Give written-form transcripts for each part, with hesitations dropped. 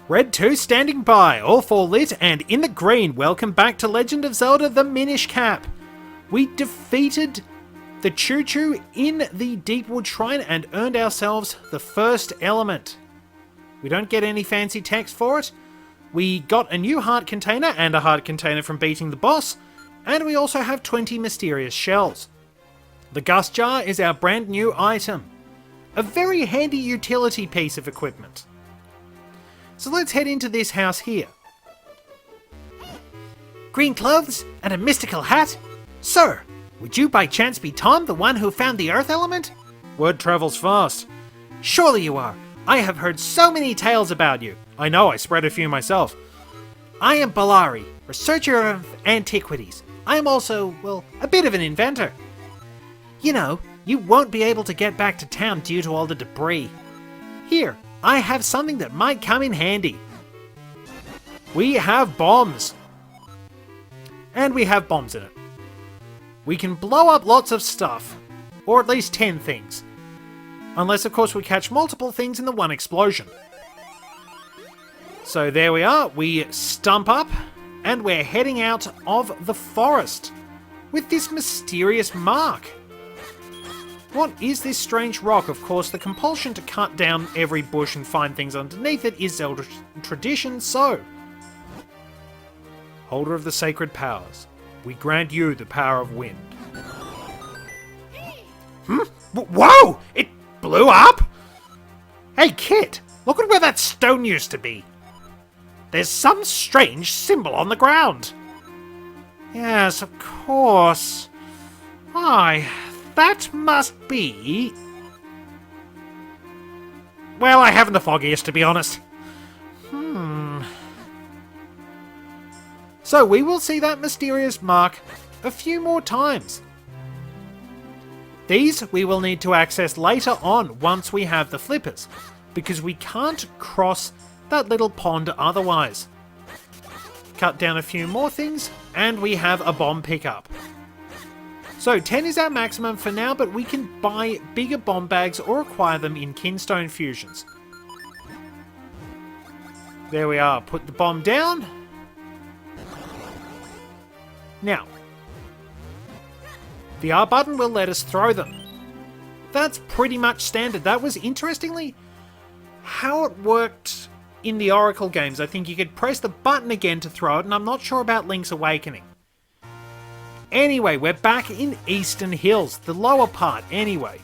Red 2 standing by, all 4 lit, and in the green, welcome back to Legend of Zelda the Minish Cap. We defeated the Choo Choo in the Deepwood Shrine and earned ourselves the first element. We don't get any fancy text for it. We got a new heart container and a heart container from beating the boss, and we also have 20 mysterious shells. The Gust Jar is our brand new item. A very handy utility piece of equipment. So let's head into this house here. Green clothes and a mystical hat? Sir, would you by chance be Tom, the one who found the earth element? Word travels fast. Surely you are. I have heard so many tales about you. I know, I spread a few myself. I am Bellari, researcher of antiquities. I am also, well, a bit of an inventor. You know, you won't be able to get back to town due to all the debris. Here, I have something that might come in handy. We have bombs. And we have bombs in it. We can blow up lots of stuff. Or at least 10 things. Unless, of course, we catch multiple things in the one explosion. So there we are. We stump up. And we're heading out of the forest. With this mysterious mark. What is this strange rock? Of course, the compulsion to cut down every bush and find things underneath it is Zelda tradition, so... Holder of the sacred powers, we grant you the power of wind. Whoa! It blew up? Hey kid, look at where that stone used to be. There's some strange symbol on the ground. Yes, of course. Why, that must be... Well, I haven't the foggiest, to be honest. So we will see that mysterious mark a few more times. These we will need to access later on once we have the flippers, because we can't cross that little pond otherwise. Cut down a few more things, and we have a bomb pickup. So 10 is our maximum for now, but we can buy bigger bomb bags or acquire them in Kinstone Fusions. There we are, put the bomb down. Now, the R button will let us throw them. That's pretty much standard. That was, interestingly, how it worked in the Oracle games. I think you could press the button again to throw it, and I'm not sure about Link's Awakening. Anyway, we're back in Eastern Hills, the lower part anyway.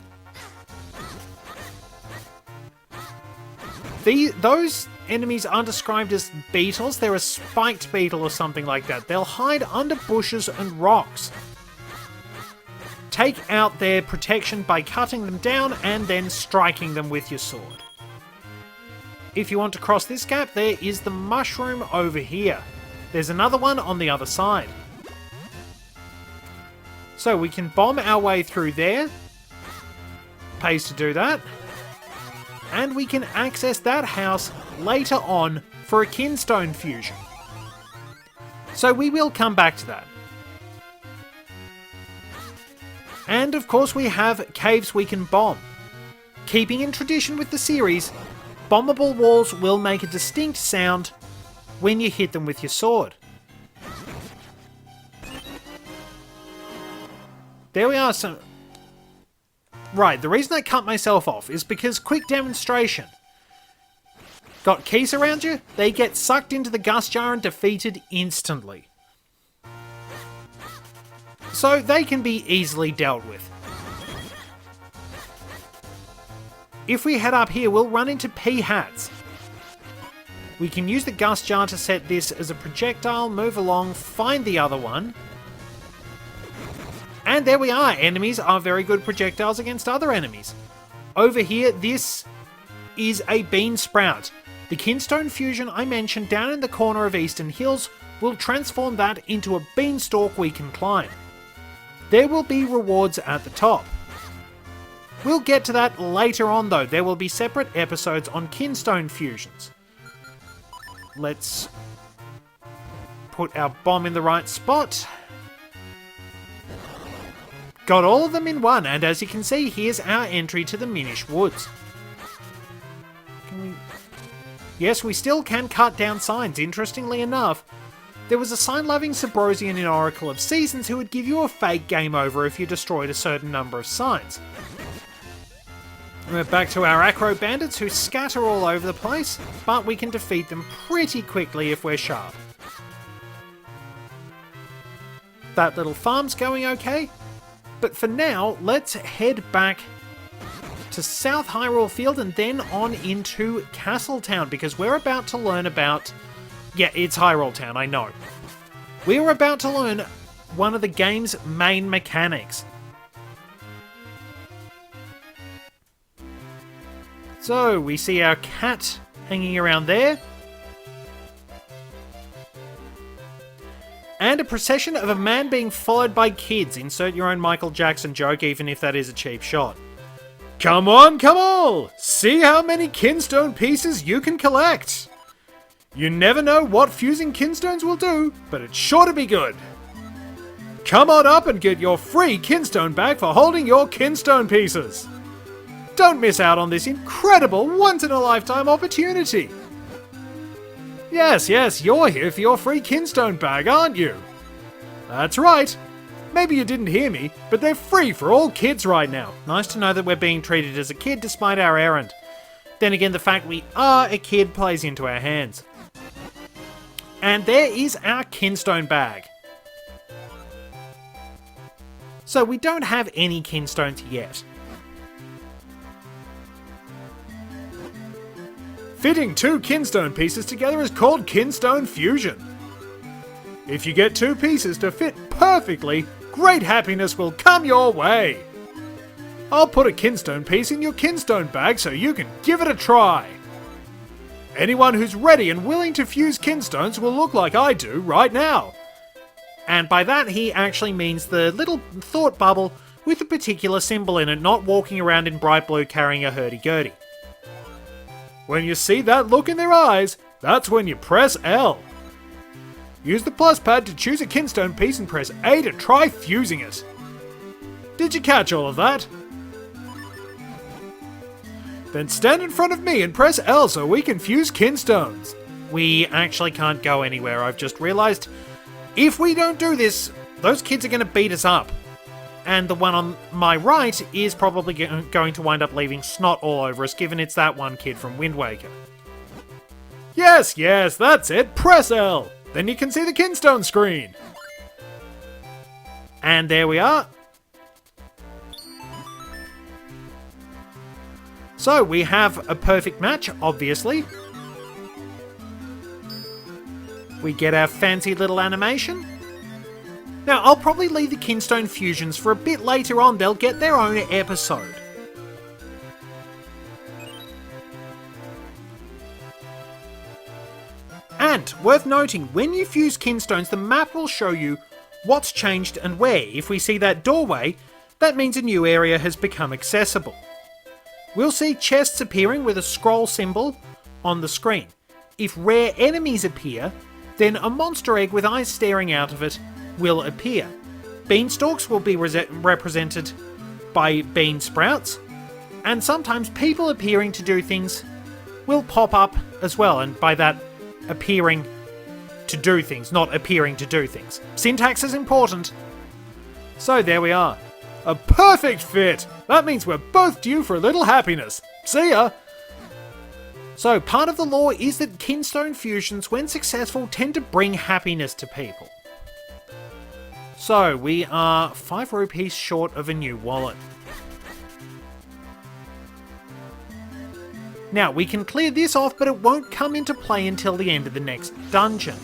Those enemies aren't described as beetles, they're a spiked beetle or something like that. They'll hide under bushes and rocks. Take out their protection by cutting them down and then striking them with your sword. If you want to cross this gap, there is the mushroom over here. There's another one on the other side. So we can bomb our way through there. Pays to do that. And we can access that house later on for a Kinstone Fusion. So we will come back to that. And of course we have caves we can bomb. Keeping in tradition with the series, bombable walls will make a distinct sound when you hit them with your sword. There we are. So, right, the reason I cut myself off is because, quick demonstration. Got keys around you? They get sucked into the Gust Jar and defeated instantly. So they can be easily dealt with. If we head up here, we'll run into P-Hats. We can use the Gust Jar to set this as a projectile, move along, find the other one. And there we are. Enemies are very good projectiles against other enemies. Over here, this is a bean sprout. The Kinstone Fusion I mentioned down in the corner of Eastern Hills will transform that into a beanstalk we can climb. There will be rewards at the top. We'll get to that later on though. There will be separate episodes on Kinstone Fusions. Let's put our bomb in the right spot. Got all of them in one, and as you can see, here's our entry to the Minish Woods. Can we... Yes, we still can cut down signs. Interestingly enough, there was a sign-loving Subrosian in Oracle of Seasons who would give you a fake game over if you destroyed a certain number of signs. We're back to our Acro Bandits who scatter all over the place, but we can defeat them pretty quickly if we're sharp. That little farm's going okay, but for now, let's head back to South Hyrule Field and then on into Castletown, because we're about to learn about... Yeah, it's Hyrule Town, I know. We're about to learn one of the game's main mechanics. So, we see our cat hanging around there. And a procession of a man being followed by kids. Insert your own Michael Jackson joke, even if that is a cheap shot. Come on, come on! See how many Kinstone pieces you can collect! You never know what fusing Kinstones will do, but it's sure to be good. Come on up and get your free Kinstone bag for holding your Kinstone pieces. Don't miss out on this incredible once-in-a-lifetime opportunity. Yes, you're here for your free Kinstone bag, aren't you? That's right. Maybe you didn't hear me, but they're free for all kids right now. Nice to know that we're being treated as a kid despite our errand. Then again, the fact we are a kid plays into our hands. And there is our Kinstone bag. So we don't have any Kinstones yet. Fitting 2 Kinstone pieces together is called Kinstone Fusion. If you get 2 pieces to fit perfectly, great happiness will come your way. I'll put a Kinstone piece in your Kinstone bag so you can give it a try. Anyone who's ready and willing to fuse Kinstones will look like I do right now. And by that he actually means the little thought bubble with a particular symbol in it, not walking around in bright blue carrying a hurdy-gurdy. When you see that look in their eyes, that's when you press L. Use the plus pad to choose a Kinstone piece and press A to try fusing it. Did you catch all of that? Then stand in front of me and press L so we can fuse Kinstones. We actually can't go anywhere, I've just realised. If we don't do this, those kids are going to beat us up. And the one on my right is probably going to wind up leaving snot all over us, given it's that one kid from Wind Waker. Yes, that's it. Press L. Then you can see the Kinstone screen. And there we are. So we have a perfect match, obviously. We get our fancy little animation. Now, I'll probably leave the Kinstone Fusions for a bit later on. They'll get their own episode. And, worth noting, when you fuse Kinstones, the map will show you what's changed and where. If we see that doorway, that means a new area has become accessible. We'll see chests appearing with a scroll symbol on the screen. If rare enemies appear, then a monster egg with eyes staring out of it will appear. Beanstalks will be represented by bean sprouts, and sometimes people appearing to do things will pop up as well, and by that, appearing to do things, not appearing to do things. Syntax is important. So there we are. A perfect fit! That means we're both due for a little happiness. See ya! So, part of the lore is that Kinstone Fusions, when successful, tend to bring happiness to people. So, we are 5 rupees short of a new wallet. Now, we can clear this off, but it won't come into play until the end of the next dungeon.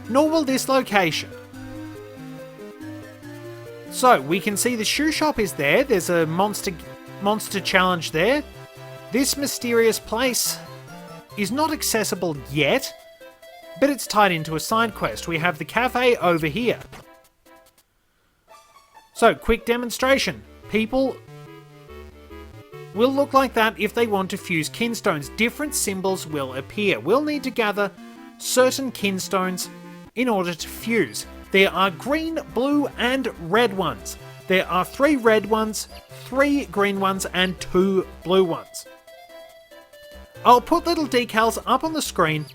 Nor will this location. So, we can see the shoe shop is there. There's a monster challenge there. This mysterious place is not accessible yet, but it's tied into a side quest. We have the cafe over here. So, quick demonstration. People will look like that if they want to fuse Kinstones. Different symbols will appear. We'll need to gather certain Kinstones in order to fuse. There are green, blue, and red ones. There are 3 red ones, 3 green ones, and 2 blue ones. I'll put little decals up on the screen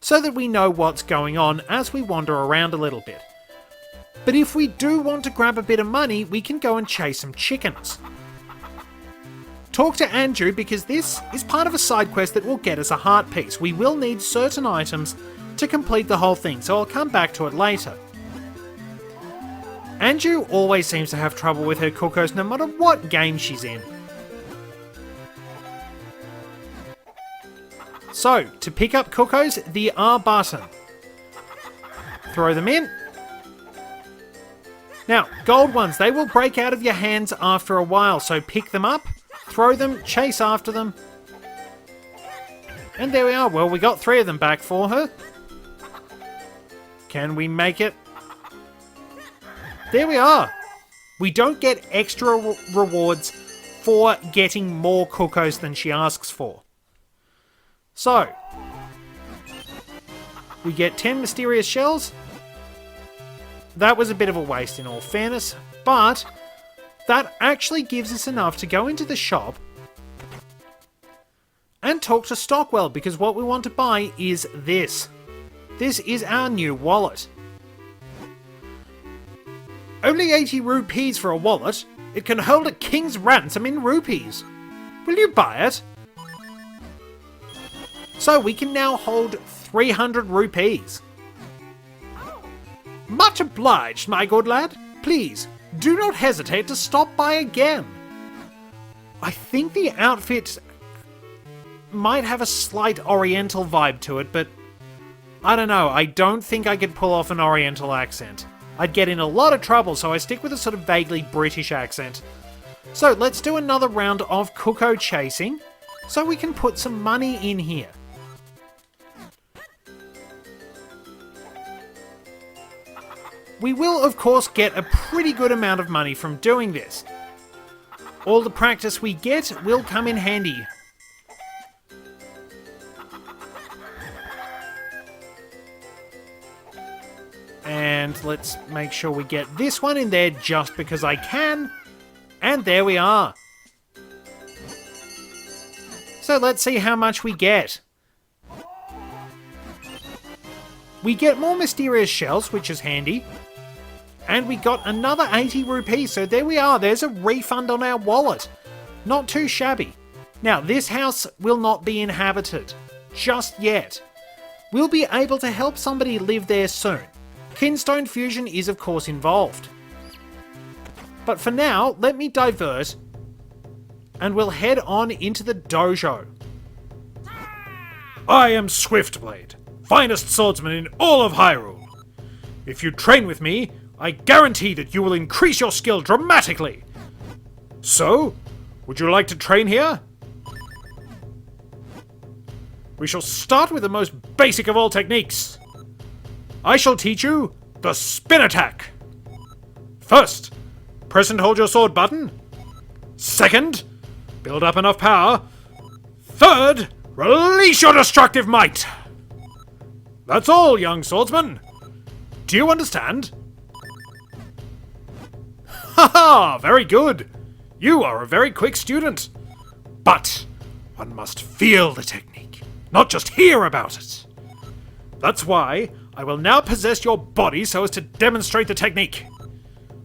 so that we know what's going on as we wander around a little bit. But if we do want to grab a bit of money, we can go and chase some chickens. Talk to Andrew because this is part of a side quest that will get us a heart piece. We will need certain items to complete the whole thing, so I'll come back to it later. Andrew always seems to have trouble with her cuckoos no matter what game she's in. So, to pick up cuckoos, the R button. Throw them in. Now, gold ones, they will break out of your hands after a while, so pick them up, throw them, chase after them. And there we are. Well, we got 3 of them back for her. Can we make it? There we are. We don't get extra rewards for getting more cuckoos than she asks for. So, we get 10 mysterious shells. That was a bit of a waste in all fairness, but that actually gives us enough to go into the shop and talk to Stockwell, because what we want to buy is this. This is our new wallet. Only 80 rupees for a wallet. It can hold a king's ransom in rupees. Will you buy it? So we can now hold 300 rupees. Much obliged, my good lad. Please, do not hesitate to stop by again. I think the outfit might have a slight oriental vibe to it, but I don't know. I don't think I could pull off an oriental accent. I'd get in a lot of trouble, so I stick with a sort of vaguely British accent. So let's do another round of cuckoo chasing, so we can put some money in here. We will, of course, get a pretty good amount of money from doing this. All the practice we get will come in handy. And let's make sure we get this one in there just because I can. And there we are. So let's see how much we get. We get more mysterious shells, which is handy. And we got another 80 rupees, so there we are. There's a refund on our wallet. Not too shabby. Now, this house will not be inhabited. Just yet. We'll be able to help somebody live there soon. Kinstone Fusion is, of course, involved. But for now, let me divert. And we'll head on into the dojo. I am Swiftblade, finest swordsman in all of Hyrule. If you train with me, I guarantee that you will increase your skill dramatically. So, would you like to train here? We shall start with the most basic of all techniques. I shall teach you the spin attack. First, press and hold your sword button. Second, build up enough power. Third, release your destructive might. That's all, young swordsman. Do you understand? Haha, very good. You are a very quick student. But one must feel the technique, not just hear about it. That's why I will now possess your body so as to demonstrate the technique.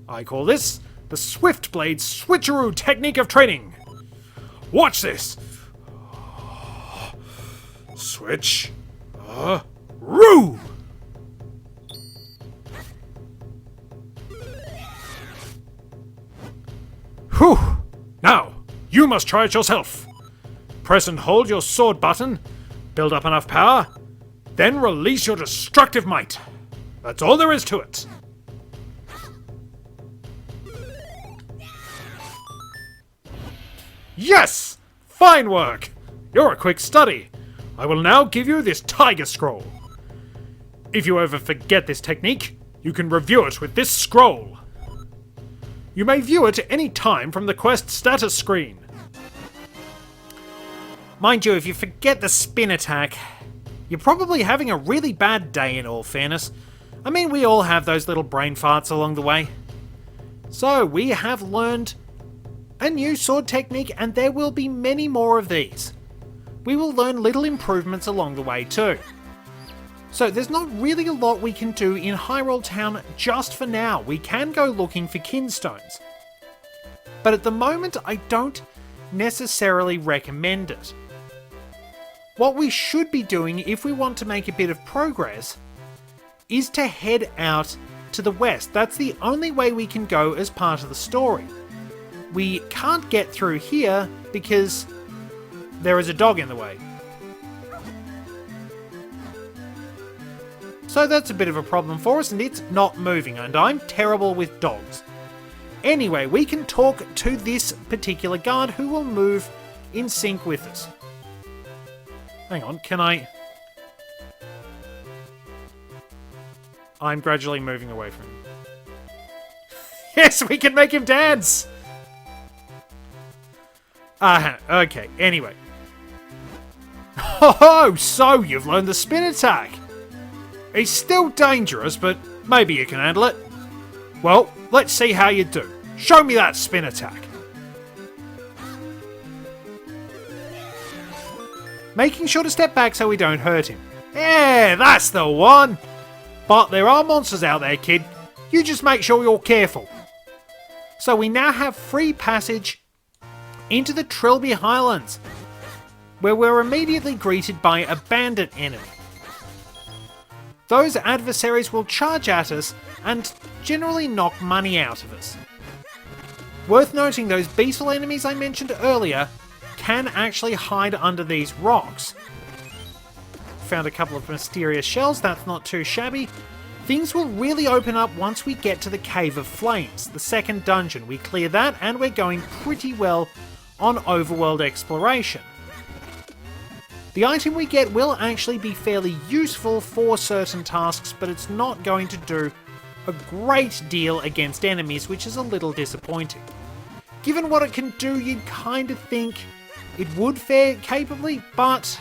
I call this the Swiftblade Switcheroo Technique of Training. Watch this. Switch. Roo! Whew! Now, you must try it yourself. Press and hold your sword button, build up enough power, then release your destructive might. That's all there is to it. Yes! Fine work! You're a quick study. I will now give you this Tiger Scroll. If you ever forget this technique, you can review it with this scroll. You may view it any time from the quest status screen. Mind you, if you forget the spin attack, you're probably having a really bad day in all fairness. I mean, we all have those little brain farts along the way. So, we have learned a new sword technique, and there will be many more of these. we will learn little improvements along the way too. So there's not really a lot we can do in Hyrule Town just for now. We can go looking for Kinstones. But at the moment, I don't necessarily recommend it. What we should be doing if we want to make a bit of progress is to head out to the west. That's the only way we can go as part of the story. We can't get through here because there is a dog in the way. So that's a bit of a problem for us, and it's not moving, and I'm terrible with dogs. Anyway, we can talk to this particular guard who will move in sync with us. Hang on, can I... I'm gradually moving away from him. Yes, we can make him dance! Okay, anyway. Oh, so you've learned the spin attack! It's still dangerous, but maybe you can handle it. Well, let's see how you do. Show me that spin attack. Making sure to step back so we don't hurt him. Yeah, that's the one! But there are monsters out there, kid. You just make sure you're careful. So we now have free passage into the Trilby Highlands, where we're immediately greeted by a bandit enemy. Those adversaries will charge at us and generally knock money out of us. Worth noting, those beetle enemies I mentioned earlier can actually hide under these rocks. Found a couple of mysterious shells, that's not too shabby. Things will really open up once we get to the Cave of Flames, the second dungeon. We clear that and we're going pretty well on overworld exploration. The item we get will actually be fairly useful for certain tasks, but it's not going to do a great deal against enemies, which is a little disappointing. Given what it can do, you'd kind of think it would fare capably, but...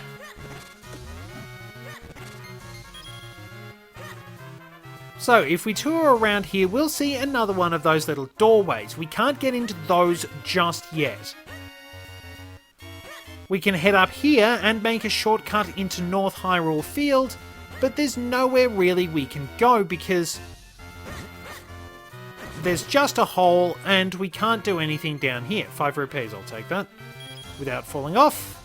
So, if we tour around here, we'll see another one of those little doorways. We can't get into those just yet. We can head up here and make a shortcut into North Hyrule Field, but there's nowhere really we can go because there's just a hole and we can't do anything down here. 5 rupees, I'll take that, without falling off.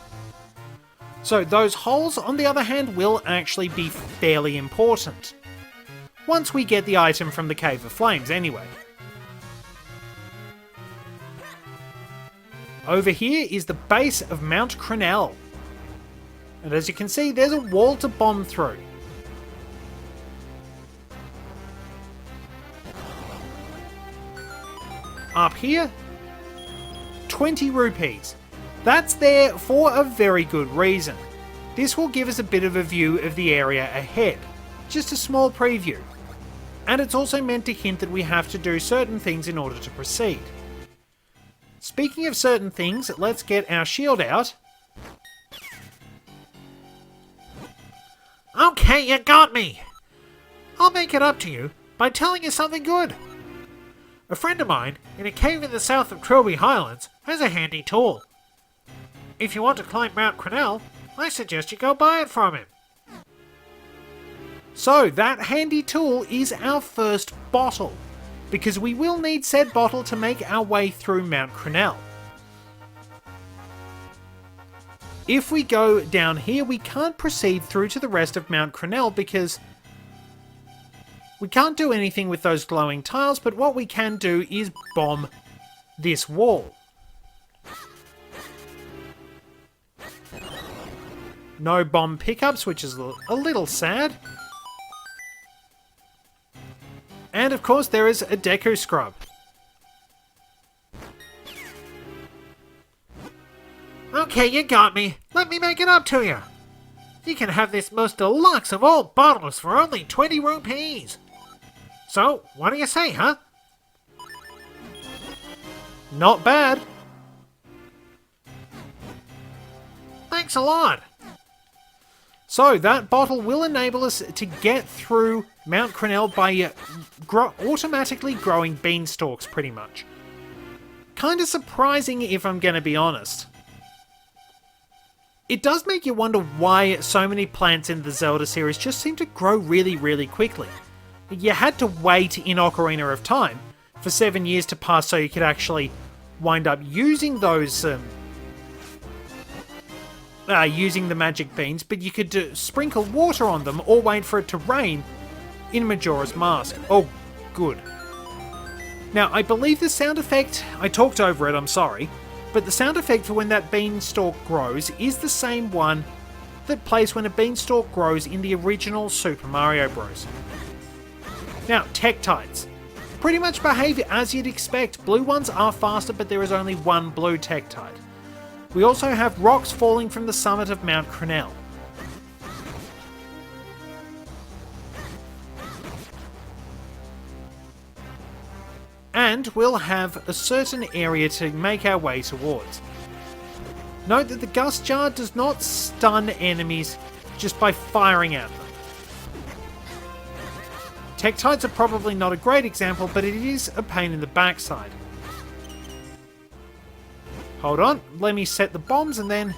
So those holes, on the other hand, will actually be fairly important. Once we get the item from the Cave of Flames, anyway. Over here is the base of Mt Crenel. And as you can see, there's a wall to bomb through. Up here, 20 rupees. That's there for a very good reason. This will give us a bit of a view of the area ahead. Just a small preview. And it's also meant to hint that we have to do certain things in order to proceed. Speaking of certain things, let's get our shield out. Okay, you got me! I'll make it up to you by telling you something good. A friend of mine, in a cave in the south of Trilby Highlands, has a handy tool. If you want to climb Mt Crenel, I suggest you go buy it from him. So, that handy tool is our first bottle, because we will need said bottle to make our way through Mt Crenel. If we go down here, we can't proceed through to the rest of Mt Crenel because we can't do anything with those glowing tiles, but what we can do is bomb this wall. No bomb pickups, which is a little sad. And of course there is a Deku Scrub. Okay, you got me. Let me make it up to you. You can have this most deluxe of all bottles for only 20 rupees. So, what do you say, huh? Not bad. Thanks a lot. So, that bottle will enable us to get through Mt Crenel by automatically growing beanstalks, pretty much. Kinda surprising if I'm gonna be honest. It does make you wonder why so many plants in the Zelda series just seem to grow really, really quickly. You had to wait in Ocarina of Time for 7 years to pass so you could actually wind up using those, using the magic beans, but you could sprinkle water on them or wait for it to rain in Majora's Mask. Oh, good. Now, I believe the sound effect, I talked over it, I'm sorry, but the sound effect for when that beanstalk grows is the same one that plays when a beanstalk grows in the original Super Mario Bros. Now, Tektites. Pretty much behave as you'd expect. Blue ones are faster, but there is only one blue Tektite. We also have rocks falling from the summit of Mt Crenel. And we'll have a certain area to make our way towards. Note that the Gust Jar does not stun enemies just by firing at them. Tektites are probably not a great example, but it is a pain in the backside. Hold on, let me set the bombs and then...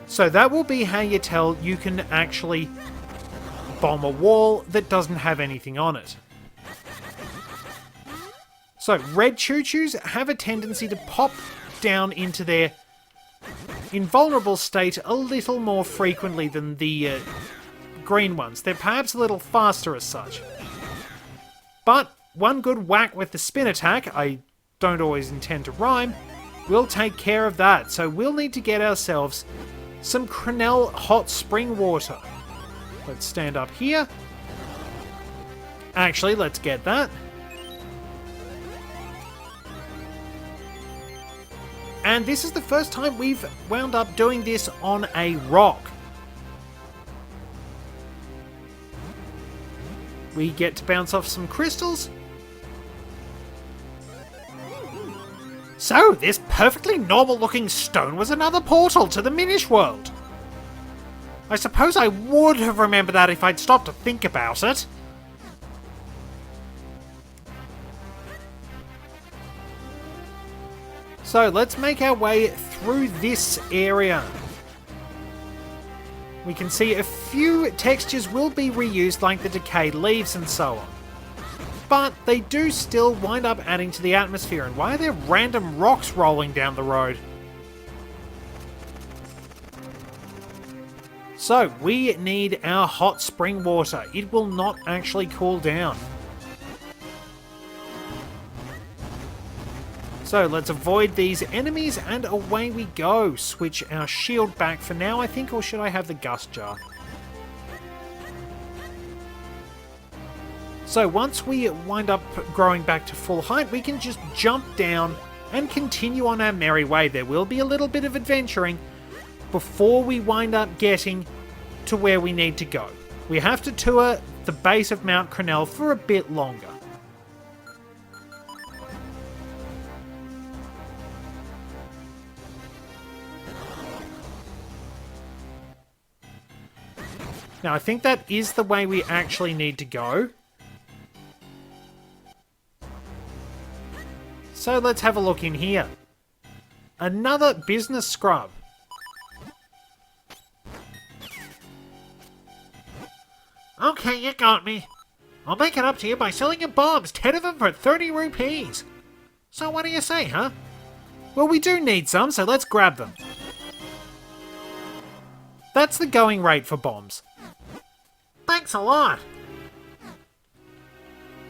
So that will be how you tell you can actually bomb a wall that doesn't have anything on it. So, red choo-choos have a tendency to pop down into their invulnerable state a little more frequently than the green ones. They're perhaps a little faster as such. But one good whack with the spin attack, I don't always intend to rhyme, will take care of that. So we'll need to get ourselves some Crenel hot spring water. Let's stand up here. Actually, let's get that. And this is the first time we've wound up doing this on a rock. We get to bounce off some crystals. So, this perfectly normal looking stone was another portal to the Minish world. I suppose I would have remembered that if I'd stopped to think about it. So, let's make our way through this area. We can see a few textures will be reused, like the decayed leaves and so on. But they do still wind up adding to the atmosphere. And why are there random rocks rolling down the road? So, we need our hot spring water. It will not actually cool down. So, let's avoid these enemies and away we go. Switch our shield back for now, I think, or should I have the Gust Jar? So once we wind up growing back to full height, we can just jump down and continue on our merry way. There will be a little bit of adventuring before we wind up getting to where we need to go. We have to tour the base of Mt Crenel for a bit longer. Now I think that is the way we actually need to go. So let's have a look in here. Another business scrub. Okay, you got me. I'll make it up to you by selling you bombs, 10 of them for 30 rupees. So what do you say, huh? Well, we do need some, so let's grab them. That's the going rate for bombs. Thanks a lot.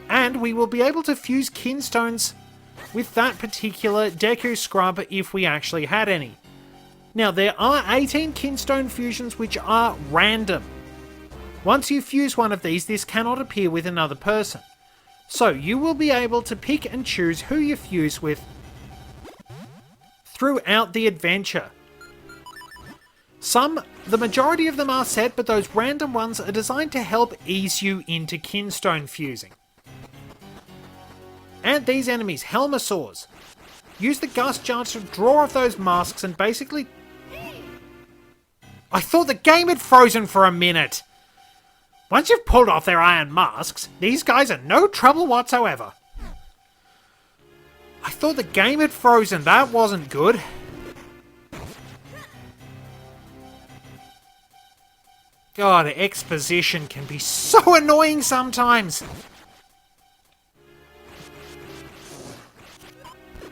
And we will be able to fuse kinstones with that particular Deku Scrub if we actually had any. Now, there are 18 Kinstone Fusions which are random. Once you fuse one of these, this cannot appear with another person. So, you will be able to pick and choose who you fuse with throughout the adventure. The majority of them are set, but those random ones are designed to help ease you into Kinstone fusing. And these enemies, Helmasaurs. Use the Gust Jar to draw off those masks and basically... I thought the game had frozen for a minute! Once you've pulled off their iron masks, these guys are no trouble whatsoever. I thought the game had frozen, that wasn't good. God, exposition can be so annoying sometimes.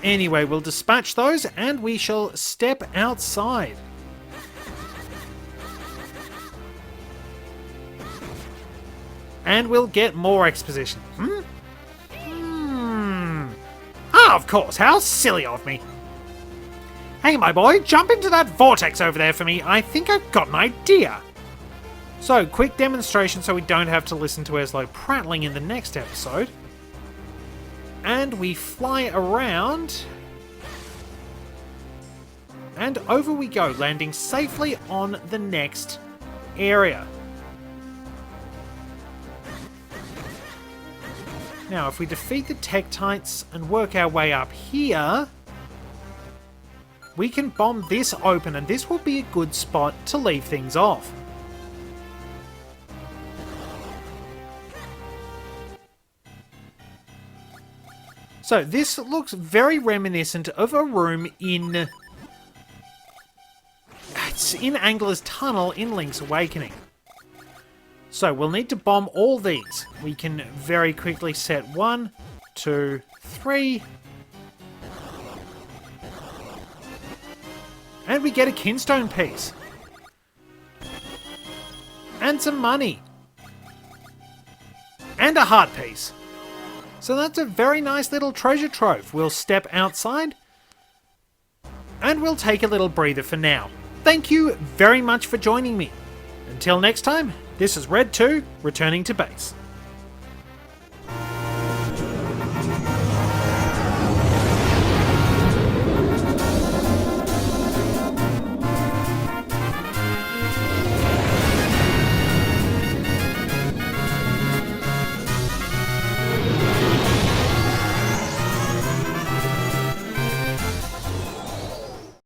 Anyway, we'll dispatch those and we shall step outside. And we'll get more exposition. Ah, of course, how silly of me. Hey, my boy, jump into that vortex over there for me. I think I've got an idea. So, quick demonstration so we don't have to listen to Eslo prattling in the next episode. And we fly around. And over we go, landing safely on the next area. Now, if we defeat the Tektites and work our way up here, we can bomb this open, and this will be a good spot to leave things off. So this looks very reminiscent of a room in... It's in Angler's Tunnel in Link's Awakening. So we'll need to bomb all these. We can very quickly set 1, 2, 3. And we get a Kinstone piece. And some money. And a heart piece. So that's a very nice little treasure trove. We'll step outside. And we'll take a little breather for now. Thank you very much for joining me. Until next time, this is Red 2, returning to base.